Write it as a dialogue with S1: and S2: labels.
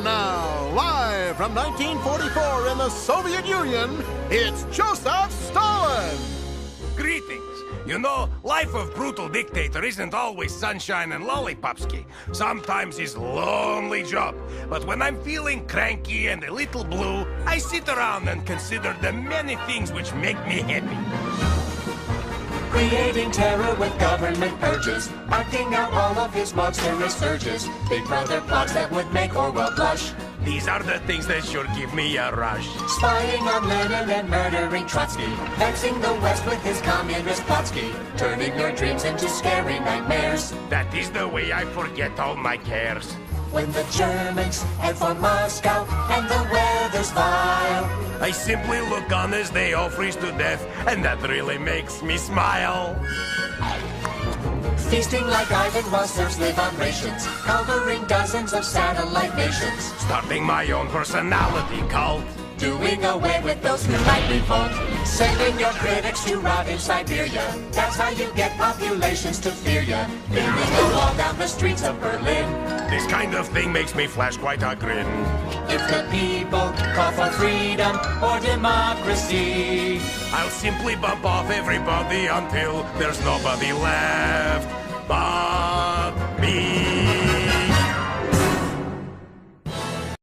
S1: Now, live from 1944 in the Soviet Union, it's Joseph Stalin!
S2: Greetings. You know, life of brutal dictator isn't always sunshine and lollipopsky. Sometimes it's lonely job. But when I'm feeling cranky and a little blue, I sit around and consider the many things which make me happy.
S3: Creating terror with government urges, acting out all of his monstrous urges. Big Brother plots that would make Orwell blush.
S2: These are the things that sure give me a rush.
S3: Spying on Lenin and murdering Trotsky, vexing the West with his communist plotsky, turning your dreams into scary nightmares.
S2: That is the way I forget all my cares.
S3: When the Germans head for Moscow and the weather's vile,
S2: I simply look on as they all freeze to death, and that really makes me smile.
S3: feasting like Ivan while serfs live on rations, conquering dozens of satellite nations,
S2: Starting my own personality cult.
S3: doing away with those who might revolt, sending your critics to rot in Siberia. That's how you get populations to fear ya, building a wall down the streets of Berlin.
S2: This kind of thing makes me flash quite a grin.
S3: If the people call for freedom or democracy,
S2: I'll simply bump off everybody until there's nobody left but